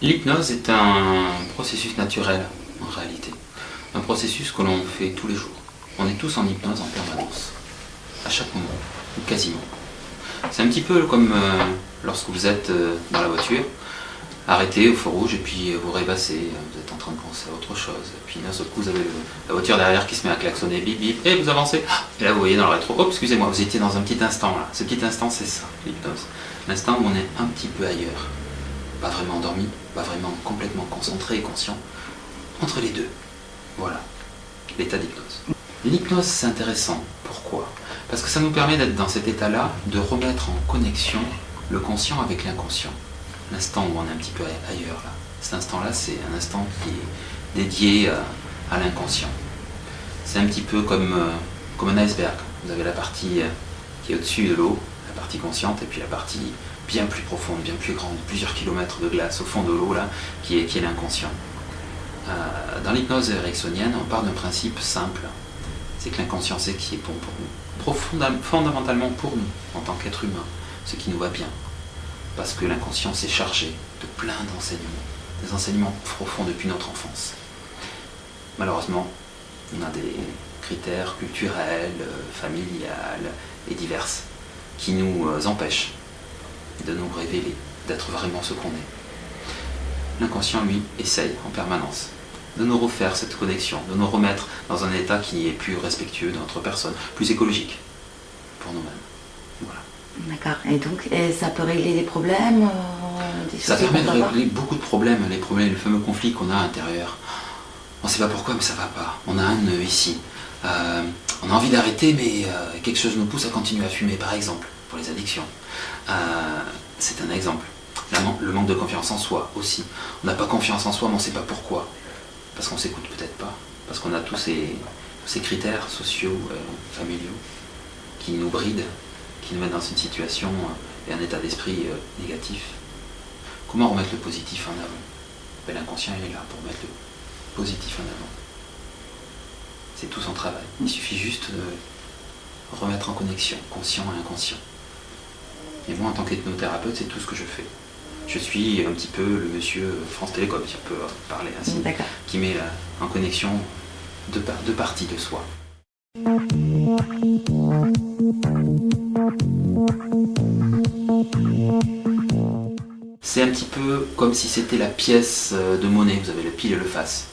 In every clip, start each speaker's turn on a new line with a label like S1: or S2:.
S1: L'hypnose est un processus naturel, en réalité. Un processus que l'on fait tous les jours. On est tous en hypnose en permanence, à chaque moment, ou quasiment. C'est un petit peu comme lorsque vous êtes dans la voiture, arrêté au feu rouge et puis vous rêvassez, vous êtes en train de penser à autre chose. Et puis d'un seul coup, vous avez la voiture derrière qui se met à klaxonner, bip bip, et vous avancez. Et là, vous voyez dans le rétro, oh, excusez-moi, vous étiez dans un petit instant là. Ce petit instant, c'est ça, l'hypnose. L'instant où on est un petit peu ailleurs. Pas vraiment endormi, pas vraiment complètement concentré et conscient. Entre les deux. Voilà, l'état d'hypnose. L'hypnose, c'est intéressant. Pourquoi? Parce que ça nous permet d'être dans cet état-là, de remettre en connexion le conscient avec l'inconscient. L'instant où on est un petit peu ailleurs, là. Cet instant-là, c'est un instant qui est dédié à l'inconscient. C'est un petit peu comme un iceberg. Vous avez la partie qui est au-dessus de l'eau, la partie consciente, et puis la partie bien plus profonde, bien plus grande, plusieurs kilomètres de glace au fond de l'eau, là, qui est l'inconscient. Dans l'hypnose ericksonienne, on part d'un principe simple. C'est que l'inconscient, c'est qui est bon pour nous. Fondamentalement pour nous, en tant qu'être humain, ce qui nous va bien. Parce que l'inconscient s'est chargé de plein d'enseignements, des enseignements profonds depuis notre enfance. Malheureusement, on a des critères culturels, familiales et divers qui nous empêchent de nous révéler, d'être vraiment ce qu'on est. L'inconscient, lui, essaye en permanence de nous refaire cette connexion, de nous remettre dans un état qui est plus respectueux de notre personne, plus écologique pour nous-mêmes. Voilà.
S2: D'accord. Et donc, ça peut régler des problèmes
S1: Ça permet de régler beaucoup de problèmes, les problèmes, le fameux conflit qu'on a à l'intérieur. On ne sait pas pourquoi, mais ça va pas. On a un nœud ici. On a envie d'arrêter, mais quelque chose nous pousse à continuer à fumer, par exemple, pour les addictions. C'est un exemple. Le manque de confiance en soi aussi. On n'a pas confiance en soi, mais on ne sait pas pourquoi. Parce qu'on ne s'écoute peut-être pas. Parce qu'on a tous ces critères sociaux, familiaux, qui nous brident, qui nous mettent dans une situation et un état d'esprit négatif. Comment remettre le positif en avant? Ben, l'inconscient est là pour mettre le positif en avant. C'est tout son travail. Il suffit juste de remettre en connexion, conscient et inconscient. Et moi, en tant qu'hypnothérapeute, c'est tout ce que je fais. Je suis un petit peu le monsieur France Télécom, si on peut parler ainsi, qui met en connexion deux parties de soi. C'est un petit peu comme si c'était la pièce de monnaie. Vous avez le pile et le face.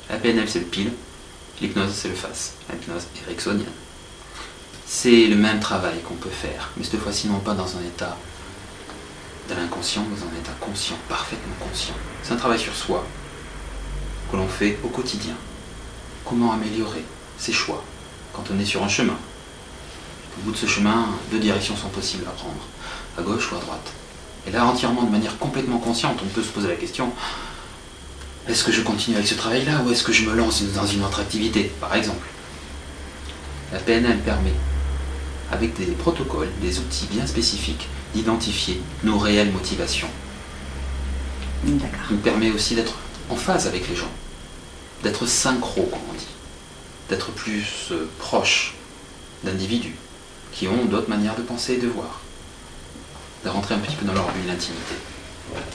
S1: La PNL, c'est le pile. L'hypnose, c'est le face. L'hypnose ericksonienne. C'est le même travail qu'on peut faire, mais cette fois-ci non pas dans un état de l'inconscient, mais dans un état conscient, parfaitement conscient. C'est un travail sur soi que l'on fait au quotidien. Comment améliorer ses choix quand on est sur un chemin? Au bout de ce chemin, deux directions sont possibles à prendre, à gauche ou à droite. Et là, entièrement, de manière complètement consciente, on peut se poser la question, est-ce que je continue avec ce travail-là ou est-ce que je me lance dans une autre activité, par exemple? La PNL permet, avec des protocoles, des outils bien spécifiques, d'identifier nos réelles motivations.
S2: D'accord.
S1: Il nous permet aussi d'être en phase avec les gens, d'être synchro, comme on dit, d'être plus proche d'individus qui ont d'autres manières de penser et de voir, de rentrer un petit peu dans leur bulle d'intimité. Voilà.